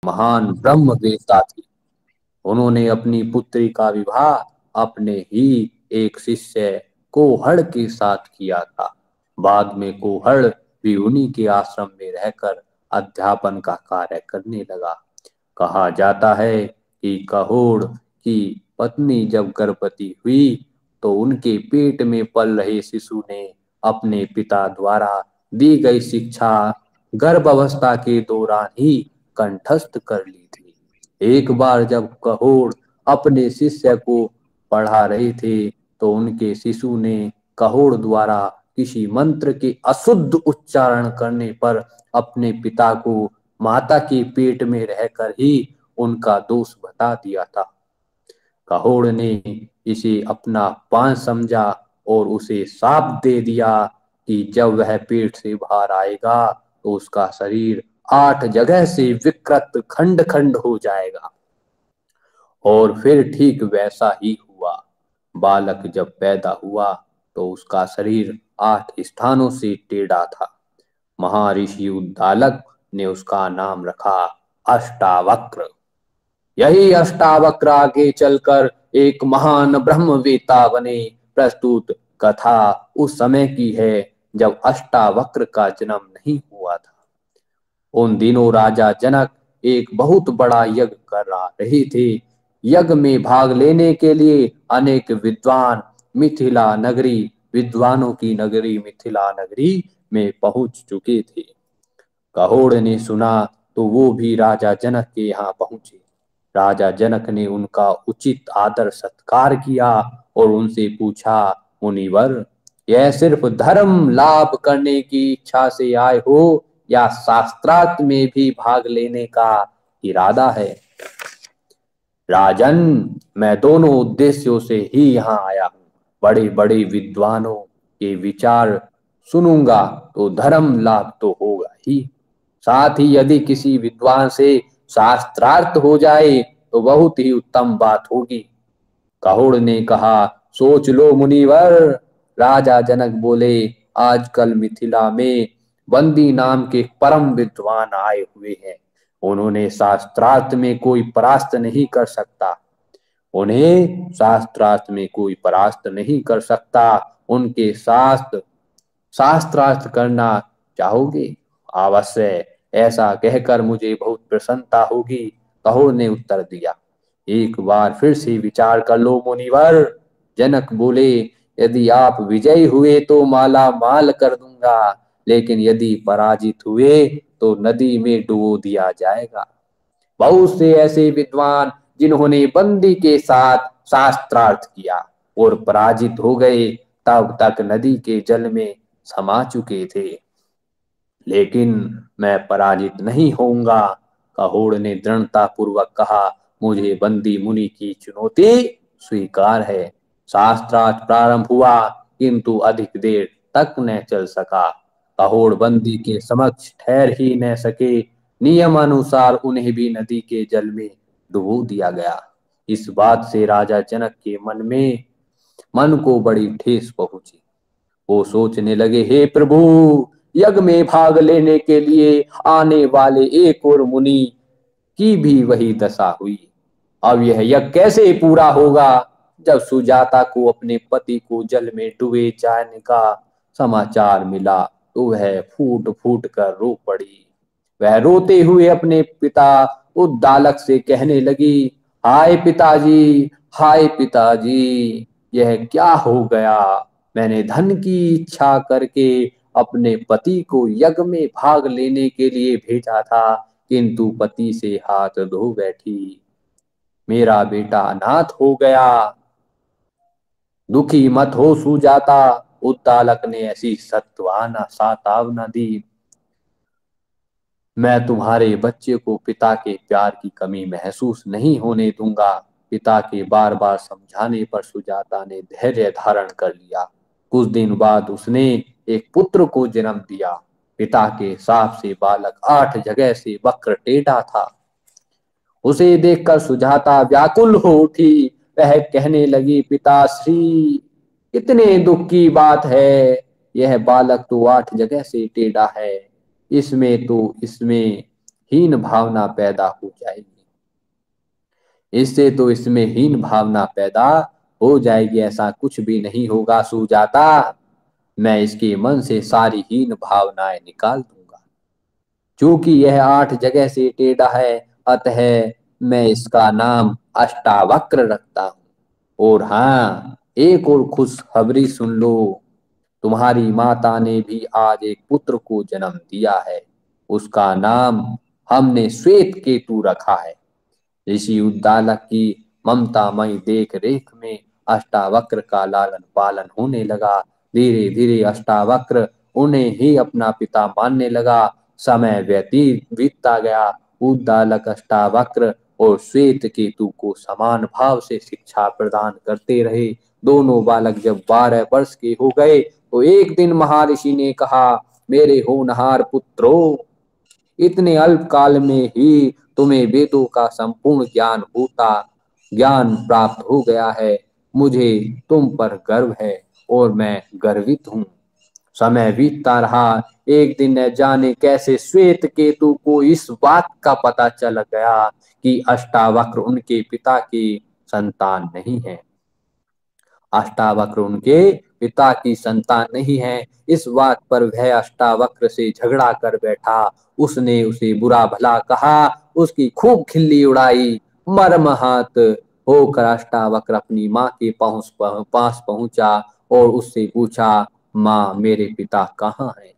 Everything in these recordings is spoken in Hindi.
महान ब्रह्मवेत्ता थे। उन्होंने अपनी पुत्री का विवाह अपने ही एक शिष्य कोहड़ के साथ किया था। बाद में कोहड़ भी उन्हीं के आश्रम में रहकर अध्यापन का कार्य करने लगा। कहा जाता है कि कहोड़ की पत्नी जब गर्भवती हुई तो उनके पेट में पल रहे शिशु ने अपने पिता द्वारा दी गई शिक्षा गर्भावस्था के दौरान ही कंठस्थ कर ली थी। एक बार जब कहोड़ अपने शिष्य को पढ़ा रहे थे तो उनके शिशु ने कहोड़ द्वारा किसी मंत्र के अशुद्ध उच्चारण करने पर अपने पिता को माता के पेट में रहकर ही उनका दोष बता दिया था। कहोड़ ने इसे अपना पान समझा और उसे शाप दे दिया कि जब वह पेट से बाहर आएगा तो उसका शरीर 8 जगह से विकृत खंड खंड हो जाएगा। और फिर ठीक वैसा ही हुआ। बालक जब पैदा हुआ तो उसका शरीर 8 स्थानों से टेढ़ा था। महर्षि उद्दालक ने उसका नाम रखा अष्टावक्र। यही अष्टावक्र आगे चलकर एक महान ब्रह्मवेत्ता बने। प्रस्तुत कथा उस समय की है जब अष्टावक्र का जन्म नहीं हुआ था। उन दिनों राजा जनक एक बहुत बड़ा यज्ञ कर रहे थे। यज्ञ में भाग लेने के लिए अनेक विद्वान मिथिला नगरी विद्वानों की नगरी मिथिला नगरी में पहुंच चुके थे। कहोड़ ने सुना तो वो भी राजा जनक के यहाँ पहुंचे। राजा जनक ने उनका उचित आदर सत्कार किया और उनसे पूछा, मुनिवर, यह सिर्फ धर्म लाभ करने की इच्छा से आए हो या शास्त्रार्थ में भी भाग लेने का इरादा है? राजन, मैं दोनों उद्देश्यों से ही यहाँ आया हूँ। बड़े बड़े विद्वानों के विचार सुनूंगा तो धर्म लाभ तो होगा ही, साथ ही यदि किसी विद्वान से शास्त्रार्थ हो जाए तो बहुत ही उत्तम बात होगी। कहोड़ ने कहा, सोच लो मुनिवर। राजा जनक बोले, आजकल मिथिला में बंदी नाम के परम विद्वान आए हुए हैं। उन्होंने शास्त्रार्थ में कोई परास्त नहीं कर सकता। उन्हें शास्त्रार्थ में कोई परास्त नहीं कर सकता। उनके शास्त्रार्थ करना चाहोगे? अवश्य, ऐसा कहकर मुझे बहुत प्रसन्नता होगी। कहोड़ ने उत्तर दिया। एक बार फिर से विचार कर लो मुनिवर। जनक बोले, यदि आप विजयी हुए तो माला माल कर दूंगा, लेकिन यदि पराजित हुए तो नदी में डुबो दिया जाएगा। बहुत से ऐसे विद्वान जिन्होंने बंदी के साथ शास्त्रार्थ किया और पराजित हो गए तब तक नदी के जल में समा चुके थे, लेकिन मैं पराजित नहीं होऊंगा। कहोड़ ने दृढ़ता पूर्वक कहा, मुझे बंदी मुनि की चुनौती स्वीकार है। शास्त्रार्थ प्रारंभ हुआ किंतु अधिक देर तक न चल सका। कहोड़ बंदी के समक्ष ठहर ही न सके। नियम अनुसार उन्हें भी नदी के जल में डुबो दिया गया। इस बात से राजा जनक के मन को बड़ी ठेस पहुंची। वो सोचने लगे, हे प्रभु, यज्ञ में भाग लेने के लिए आने वाले एक और मुनि की भी वही दशा हुई। अब यह यज्ञ कैसे पूरा होगा? जब सुजाता को अपने पति को जल में डूबे जाने का समाचार मिला तो वह फूट फूट कर रो पड़ी। वह रोते हुए अपने पिता उद्दालक से कहने लगी, हाय पिताजी, हाय पिताजी, यह क्या हो गया? मैंने धन की इच्छा करके अपने पति को यज्ञ में भाग लेने के लिए भेजा था, किंतु पति से हाथ धो बैठी। मेरा बेटा अनाथ हो गया। दुखी मत हो सुजाता। उद्दालक ने ऐसी सत्वाना सातावना दी। मैं तुम्हारे बच्चे को पिता के प्यार की कमी महसूस नहीं होने दूंगा। पिता के बार बार समझाने पर सुजाता ने धैर्य धारण कर लिया। कुछ दिन बाद उसने एक पुत्र को जन्म दिया। पिता के शाप से बालक 8 जगह से वक्र टेढ़ा था। उसे देखकर सुजाता व्याकुल हो उठी। वह कहने लगी, पिताश्री, कितने दुख की बात है। यह बालक तो 8 जगह से टेढ़ा है। इसमें हीन भावना पैदा हो जाएगी। इससे तो इसमें हीन भावना पैदा हो जाएगी, ऐसा कुछ भी नहीं होगा सुजाता। मैं इसके मन से सारी हीन भावनाएं निकाल दूंगा। चूंकि यह 8 जगह से टेढ़ा है, अतः मैं इसका नाम अष्टावक्र रखता हूँ। और हाँ, एक और खुशखबरी सुन लो। तुम्हारी माता ने भी आज एक पुत्र को जन्म दिया है। उसका नाम हमने श्वेत केतु रखा है। ऋषि उद्दालक की ममतामयी देख रेख में अष्टावक्र का लालन पालन होने लगा। धीरे धीरे अष्टावक्र उन्हें ही अपना पिता मानने लगा। समय व्यतीत बीतता गया। उद्दालक अष्टावक्र और श्वेत केतु को समान भाव से शिक्षा प्रदान करते रहे। दोनों बालक जब 12 वर्ष के हो गए तो एक दिन महर्षि ने कहा, मेरे होनहार पुत्रों, इतने अल्प काल में ही तुम्हें वेदों का संपूर्ण ज्ञान प्राप्त हो गया है। मुझे तुम पर गर्व है और मैं गर्वित हूँ। समय बीतता रहा। एक दिन न जाने कैसे श्वेत केतु को इस बात का पता चल गया कि अष्टावक्र उनके पिता की संतान नहीं है। अष्टावक्र उनके पिता की संतान नहीं है। इस बात पर वह अष्टावक्र से झगड़ा कर बैठा। उसने उसे बुरा भला कहा, उसकी खूब खिल्ली उड़ाई। मर्माहत होकर अष्टावक्र अपनी माँ के पास पहुंचा और उससे पूछा, माँ, मेरे पिता कहाँ हैं?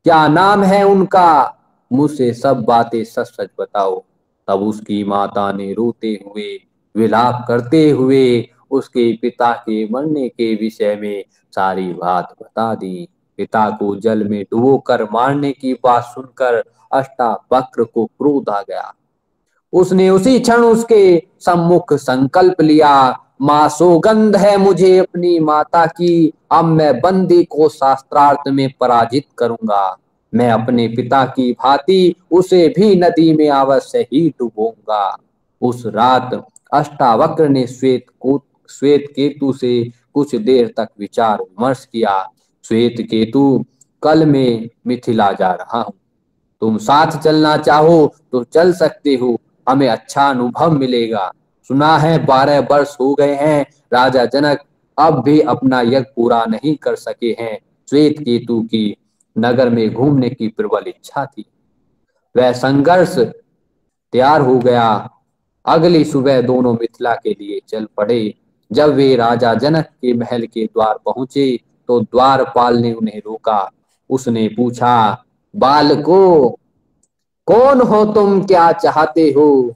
क्या नाम है उनका? मुझसे सब बातें सच सच बताओ। तब उसकी माता ने रोते हुए, विलाप करते हुए उसके पिता के मरने के विषय में सारी बात बता दी। पिता को जल में डुबोकर मारने की बात सुनकर अष्टावक्र को क्रोध आ गया। उसने उसी क्षण उसके सम्मुख संकल्प लिया, मां सौगंध है मुझे अपनी माता की, अब मैं बंदी को शास्त्रार्थ में पराजित करूंगा। मैं अपने पिता की भांति उसे भी नदी में अवश्य ही डुबोऊंगा। उस रात अष्टावक्र ने श्वेत केतु से कुछ देर तक विचार विमर्श किया। श्वेत केतु, कल मैं मिथिला जा रहा हूँ। तुम साथ चलना चाहो तो चल सकते हो, हमें अच्छा अनुभव मिलेगा। सुना है 12 वर्ष हो गए हैं, राजा जनक अब भी अपना यज्ञ पूरा नहीं कर सके हैं। श्वेत केतु की नगर में घूमने की प्रबल इच्छा थी। वह संघर्ष तैयार हो गया। अगली सुबह दोनों मिथिला के लिए चल पड़े। जब वे राजा जनक के महल के द्वार पहुंचे तो द्वारपाल ने उन्हें रोका। उसने पूछा, बालको, कौन हो तुम, क्या चाहते हो?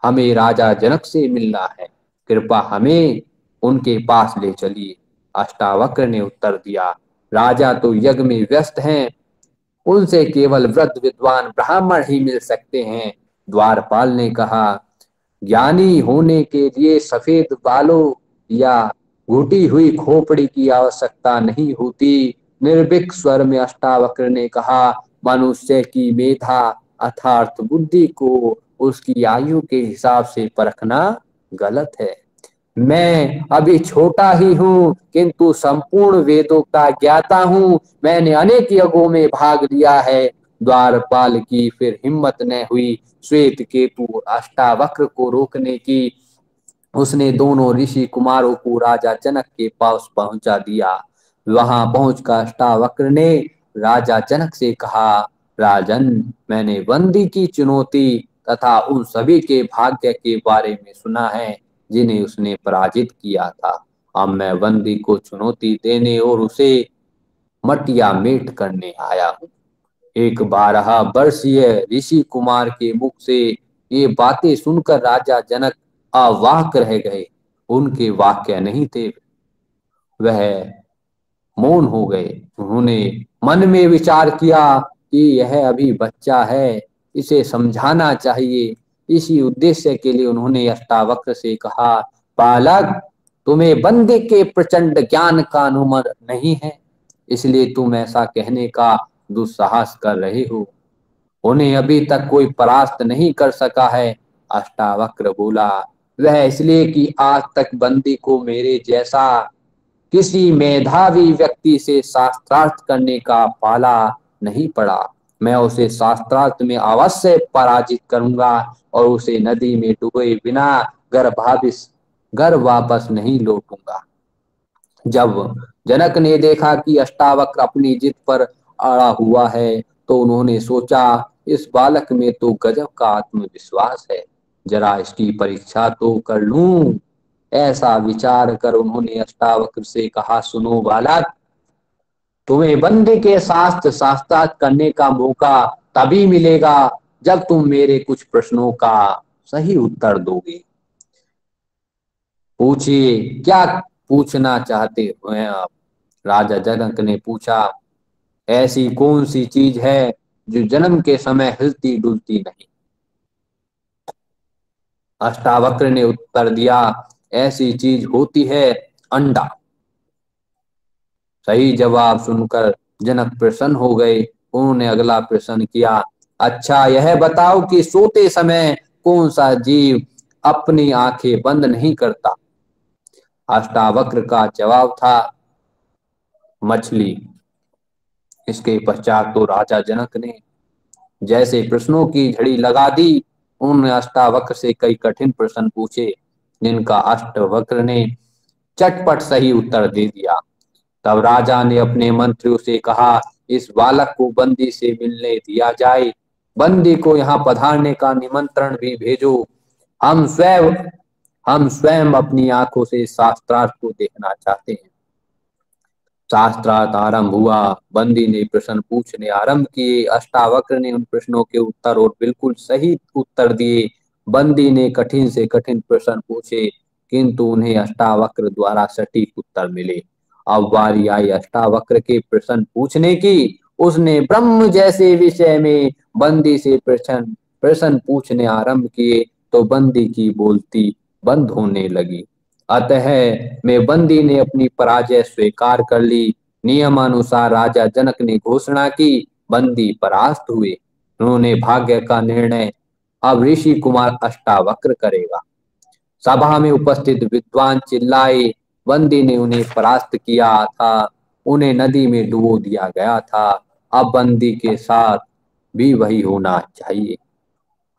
हमें राजा जनक से मिलना है, कृपा हमें उनके पास ले चलिए। अष्टावक्र ने उत्तर दिया, राजा तो यज्ञ में व्यस्त हैं, उनसे केवल वृद्ध विद्वान ब्राह्मण ही मिल सकते हैं। द्वारपाल ने कहा, ज्ञानी होने के लिए सफेद बालों या घुटी हुई खोपड़ी की आवश्यकता नहीं होती। निर्भीक स्वर में अष्टावक्र ने कहा, मनुष्य की मेधा अर्थात बुद्धि को उसकी आयु के हिसाब से परखना गलत है। मैं अभी छोटा ही हूँ किंतु संपूर्ण वेदों का ज्ञाता हूँ। मैंने अनेक यज्ञों में भाग लिया है। द्वारपाल की फिर हिम्मत न हुई श्वेत केतु अष्टावक्र को रोकने की। उसने दोनों ऋषि कुमारों को राजा जनक के पास पहुंचा दिया। वहां पहुंचकर अष्टावक्र ने राजा जनक से कहा, राजन, मैंने बंदी की चुनौती तथा उन सभी के भाग्य के बारे में सुना है जिन्हें उसने पराजित किया था। अब मैं बंदी को चुनौती देने और उसे मटिया मेट करने आया हूँ। एक 12 वर्षीय ऋषि कुमार के मुख से ये बातें सुनकर राजा जनक अवाक रह गए। उनके वाक्य नहीं थे, वह मौन हो गए। उन्होंने मन में विचार किया कि यह अभी बच्चा है, इसे समझाना चाहिए। इसी उद्देश्य के लिए उन्होंने अष्टावक्र से कहा, बालक, तुम्हें बंदी के प्रचंड ज्ञान का अनुमान नहीं है, इसलिए तुम ऐसा कहने का दुस्साहस कर रहे हो। उन्हें अभी तक कोई परास्त नहीं कर सका है। अष्टावक्र बोला, वह इसलिए कि आज तक बंदी को मेरे जैसा किसी मेधावी व्यक्ति से शास्त्रार्थ करने का पाला नहीं पड़ा। मैं उसे शास्त्रार्थ में अवश्य पराजित करूंगा और उसे नदी में डूबे बिना घर वापस नहीं लौटूंगा। जब जनक ने देखा कि अष्टावक्र अपनी जिद पर अड़ा हुआ है तो उन्होंने सोचा, इस बालक में तो गजब का आत्मविश्वास है, जरा इसकी परीक्षा तो कर लूं। ऐसा विचार कर उन्होंने अष्टावक्र से कहा, सुनो बालक, तुम्हें बंदी के शास्त्रार्थ करने का मौका तभी मिलेगा जब तुम मेरे कुछ प्रश्नों का सही उत्तर दोगे। पूछिए, क्या पूछना चाहते हैं आप? राजा जनक ने पूछा। ऐसी कौन सी चीज है जो जन्म के समय हिलती डुलती नहीं? अष्टावक्र ने उत्तर दिया, ऐसी चीज होती है अंडा। सही जवाब सुनकर जनक प्रसन्न हो गए। उन्होंने अगला प्रश्न किया, अच्छा यह बताओ कि सोते समय कौन सा जीव अपनी आंखें बंद नहीं करता? अष्टावक्र का जवाब था, मछली। इसके पश्चात तो राजा जनक ने जैसे प्रश्नों की झड़ी लगा दी। उन्होंने अष्टावक्र से कई कठिन प्रश्न पूछे, जिनका अष्टावक्र ने चटपट सही उत्तर दे दिया। तब राजा ने अपने मंत्रियों से कहा, इस बालक को बंदी से मिलने दिया जाए। बंदी को यहाँ पधारने का निमंत्रण भी भेजो। हम स्वयं हम स्वयं अपनी आंखों से शास्त्रार्थ को देखना चाहते हैं। शास्त्रार्थ आरंभ हुआ। बंदी ने प्रश्न पूछने आरंभ किए। अष्टावक्र ने उन प्रश्नों के उत्तर और बिल्कुल सही उत्तर दिए। बंदी ने कठिन से कठिन प्रश्न पूछे, किंतु उन्हें अष्टावक्र द्वारा सटीक उत्तर मिले। अब बारी आई अष्टावक्र के प्रश्न पूछने की। उसने ब्रह्म जैसे विषय में बंदी से प्रश्न प्रश्न पूछने आरंभ किए तो बंदी की बोलती बंद होने लगी। अतः में बंदी ने अपनी पराजय स्वीकार कर ली। नियमानुसार राजा जनक ने घोषणा की, बंदी परास्त हुए। उन्होंने भाग्य का निर्णय अब ऋषि कुमार अष्टावक्र करेगा। सभा में उपस्थित विद्वान चिल्लाए, बंदी ने उन्हें परास्त किया था, उन्हें नदी में डुबो दिया गया था, अब बंदी के साथ भी वही होना चाहिए।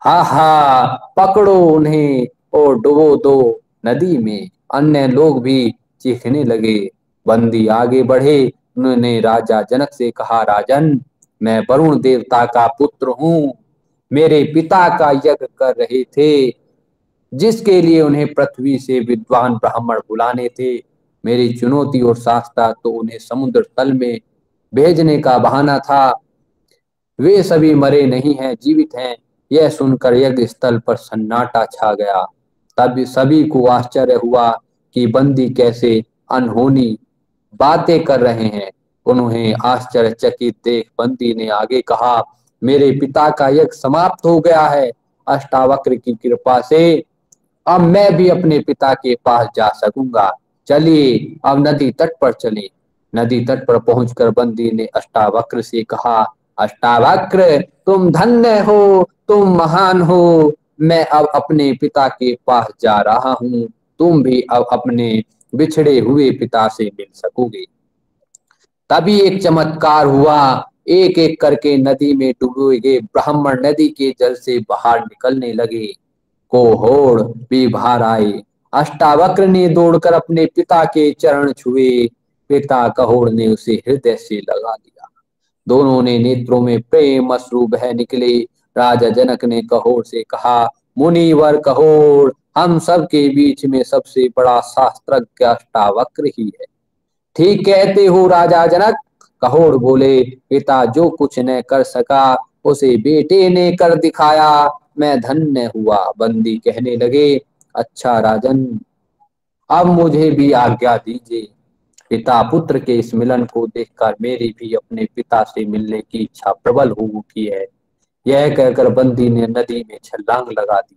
हा हा, पकड़ो उन्हें और डुबो दो नदी में। अन्य लोग भी चीखने लगे। बंदी आगे बढ़े। उन्होंने राजा जनक से कहा, राजन, मैं वरुण देवता का पुत्र हूँ। मेरे पिता का यज्ञ कर रहे थे, जिसके लिए उन्हें पृथ्वी से विद्वान ब्राह्मण बुलाने थे। मेरी चुनौती और शास्त्रा तो उन्हें समुद्र तल में भेजने का बहाना था। वे सभी मरे नहीं हैं, जीवित हैं। यह सुनकर यज्ञ स्थल पर सन्नाटा छा गया। तब सभी को आश्चर्य हुआ कि बंदी कैसे अनहोनी बातें कर रहे हैं। उन्हें आश्चर्यचकित देख बंदी ने आगे कहा, मेरे पिता का यज्ञ समाप्त हो गया है। अष्टावक्र की कृपा से अब मैं भी अपने पिता के पास जा सकूंगा। चलिए अब नदी तट पर चलें। नदी तट पर पहुंचकर बंदी ने अष्टावक्र से कहा, अष्टावक्र, तुम धन्य हो, तुम महान हो। मैं अब अपने पिता के पास जा रहा हूँ। तुम भी अब अपने बिछड़े हुए पिता से मिल सकोगे। तभी एक चमत्कार हुआ। एक एक करके नदी में डूबे गए ब्राह्मण नदी के जल से बाहर निकलने लगे। कोहोड़ भी बाहर आए। अष्टावक्र ने दौड़कर अपने पिता के चरण छुए। पिता कहोड़ ने उसे हृदय से लगा लिया। दोनों ने नेत्रों में प्रेम अश्रु बह निकले। राजा जनक ने कहोड़ से कहा, मुनिवर कहोड़, हम सब के बीच में सबसे बड़ा शास्त्रज्ञ अष्टावक्र ही है। ठीक कहते हो राजा जनक, कहोड़ बोले। पिता जो कुछ न कर सका उसे बेटे ने कर दिखाया। मैं धन्य हुआ। बंदी कहने लगे, अच्छा राजन, अब मुझे भी आज्ञा दीजिए। पिता पुत्र के इस मिलन को देखकर मेरी भी अपने पिता से मिलने की इच्छा प्रबल हो उठी है। यह कहकर बंदी ने नदी में छलांग लगा दी।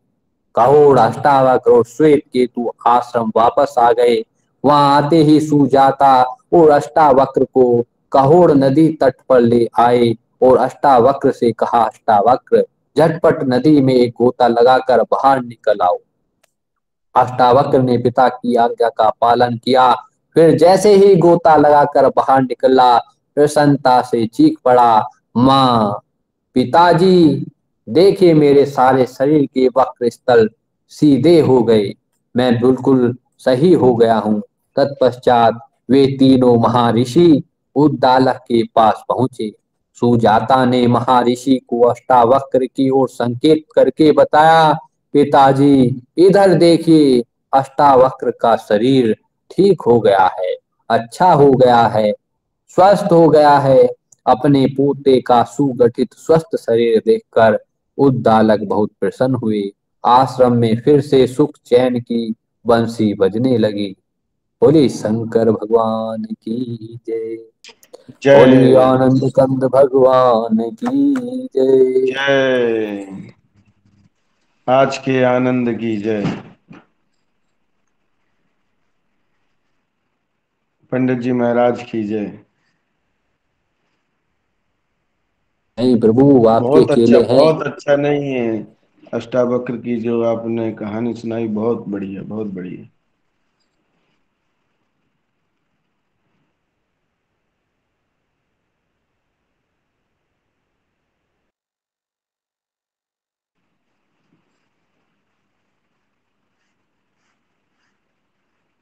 कहोड़, अष्टावक्र और श्वेत केतु आश्रम वापस आ गए। वहां आते ही सुजाता और अष्टावक्र को कहोड़ नदी तट पर ले आए और अष्टावक्र से कहा, अष्टावक्र, झटपट नदी में एक गोता लगाकर बाहर निकल आओ। अष्टावक्र ने पिता की आज्ञा का पालन किया। फिर जैसे ही गोता लगाकर बाहर निकला, प्रसन्नता से चीख पड़ा, माँ। पिताजी, देखिए मेरे सारे शरीर के वक्र स्थल सीधे हो गए, मैं बिल्कुल सही हो गया हूँ। तत्पश्चात वे तीनों महर्षि उद्दालक के पास पहुंचे। सुजाता ने महर्षि को अष्टावक्र की ओर संकेत करके बताया, पिताजी, इधर देखिए, अष्टावक्र का शरीर ठीक हो गया है, अच्छा हो गया है, स्वस्थ हो गया है। अपने पोते का सुगठित स्वस्थ शरीर देखकर उद्दालक बहुत प्रसन्न हुए। आश्रम में फिर से सुख चैन की बंसी बजने लगी। बोली शंकर भगवान की जय। बोली जय। आनंद कंद भगवान की जय। जय। आज के आनंद की जय। पंडित जी महाराज की जय। नहीं प्रभु, आपके केले हैं। बहुत अच्छा नहीं है। अष्टावक्र की जो आपने कहानी सुनाई, बहुत बढ़िया, बहुत बढ़िया।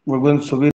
मुकुंद सुबह